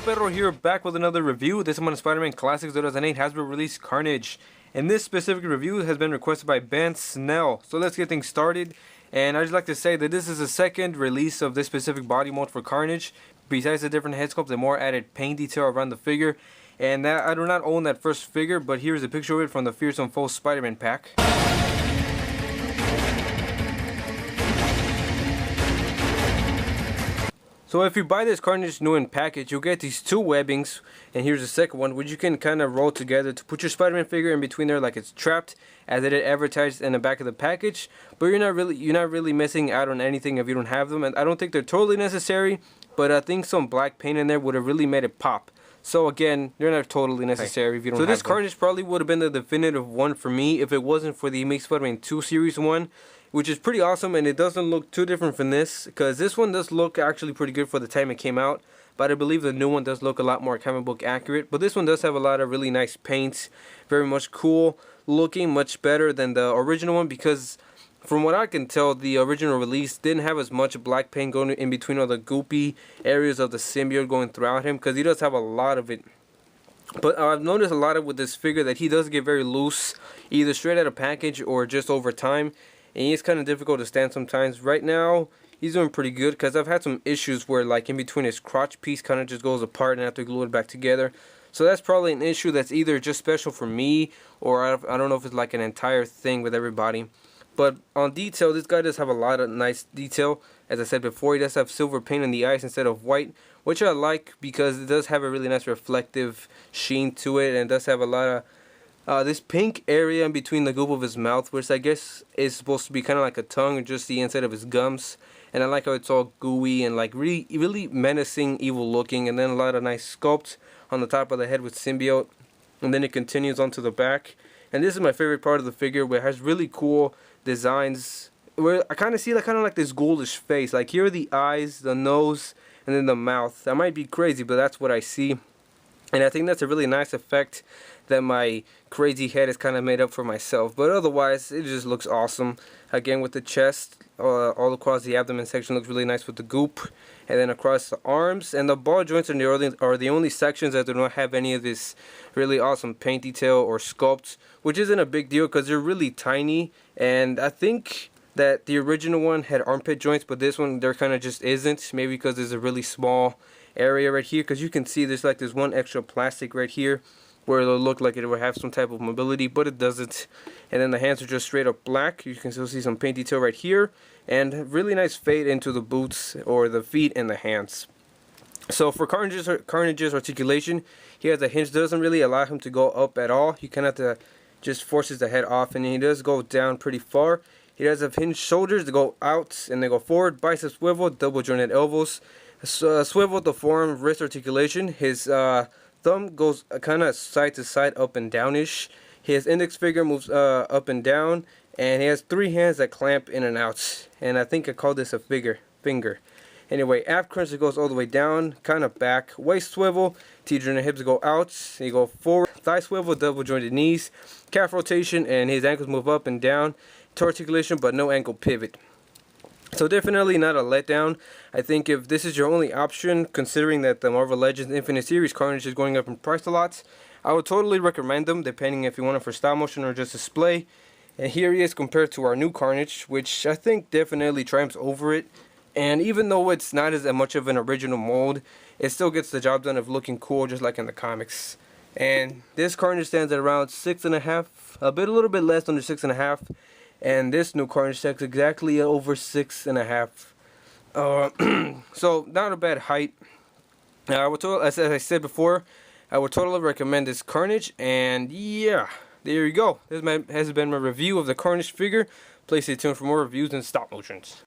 Pedro here, back with another review. This one on Spider-Man Classics 2008 Hasbro release Carnage. And this specific review has been requested by Ben Snell. So let's get things started. And I'd just like to say that this is the second release of this specific body mold for Carnage. Besides the different head sculpts, the more added paint detail around the figure. And that, I do not own that first figure, but here's a picture of it from the Fearsome Foes Spider-Man pack. So if you buy this Carnage new in package, you'll get these two webbings, and here's the second one, which you can kind of roll together to put your Spider-Man figure in between there like it's trapped, as it is advertised in the back of the package. But you're not really missing out on anything if you don't have them, and I don't think they're totally necessary, but I think some black paint in there would have really made it pop. So again, they're not totally necessary if you don't have them. So this Carnage probably would have been the definitive one for me if it wasn't for the Amazing Spider-Man 2 Series 1. Which is pretty awesome, and it doesn't look too different from this, because this one does look actually pretty good for the time it came out, but I believe the new one does look a lot more comic book accurate. But this one does have a lot of really nice paints, very much cool looking, much better than the original one, because from what I can tell, the original release didn't have as much black paint going in between all the goopy areas of the symbiote going throughout him, because he does have a lot of it. But I've noticed a lot of with this figure that he does get very loose, either straight out of package or just over time. And he's kind of difficult to stand sometimes. Right now, he's doing pretty good, because I've had some issues where like in between his crotch piece kind of just goes apart and I have to glue it back together. So that's probably an issue that's either just special for me, or I don't know if it's like an entire thing with everybody. But on detail, this guy does have a lot of nice detail. As I said before, he does have silver paint in the eyes instead of white, which I like because it does have a really nice reflective sheen to it, and it does have a lot of this pink area in between the goop of his mouth, which I guess is supposed to be kind of like a tongue, or just the inside of his gums. And I like how it's all gooey and like really menacing, evil looking. And then a lot of nice sculpt on the top of the head with symbiote. And then it continues onto the back. And this is my favorite part of the figure, where it has really cool designs, where I kind of see like this ghoulish face. Like here are the eyes, the nose, and then the mouth. That might be crazy, but that's what I see. And I think that's a really nice effect that my crazy head is kind of made up for myself. But otherwise, it just looks awesome. Again, with the chest, all across the abdomen section looks really nice with the goop. And then across the arms. And the ball joints are the only sections that do not have any of this really awesome paint detail or sculpt. Which isn't a big deal because they're really tiny. And I think that the original one had armpit joints, but this one there kind of just isn't. Maybe because there's a really small area right here, because you can see there's like this one extra plastic right here where it'll look like it would have some type of mobility, but it doesn't. And then the hands are just straight up black. You can still see some paint detail right here, and really nice fade into the boots or the feet and the hands. So for Carnage'S Articulation, he has a hinge that doesn't really allow him to go up at all. He kind of have to just forces the head off, and he does go down pretty far. He does have hinged shoulders to go out and they go forward, bicep swivel, double jointed elbows, swivel the forearm, wrist articulation. His thumb goes kind of side to side, up and downish. His index finger moves up and down, and he has three hands that clamp in and out. And I think I call this a finger. Anyway, ab crunch that goes all the way down, kind of back. Waist swivel, T-jointed hips go out, you go forward. Thigh swivel, double jointed knees. Calf rotation, and his ankles move up and down. Toe articulation, but no ankle pivot. So definitely not a letdown. I think if this is your only option, considering that the Marvel Legends Infinite Series Carnage is going up in price a lot, I would totally recommend them, depending if you want it for stop motion or just display. And here he is compared to our new Carnage, which I think definitely triumphs over it. And even though it's not as much of an original mold, it still gets the job done of looking cool, just like in the comics. And this Carnage stands at around 6.5, a little bit less under 6.5. And this new Carnage stands exactly over 6.5. So not a bad height. As I said before, I would totally recommend this Carnage. And yeah, there you go. This has been my review of the Carnage figure. Please stay tuned for more reviews and stop motions.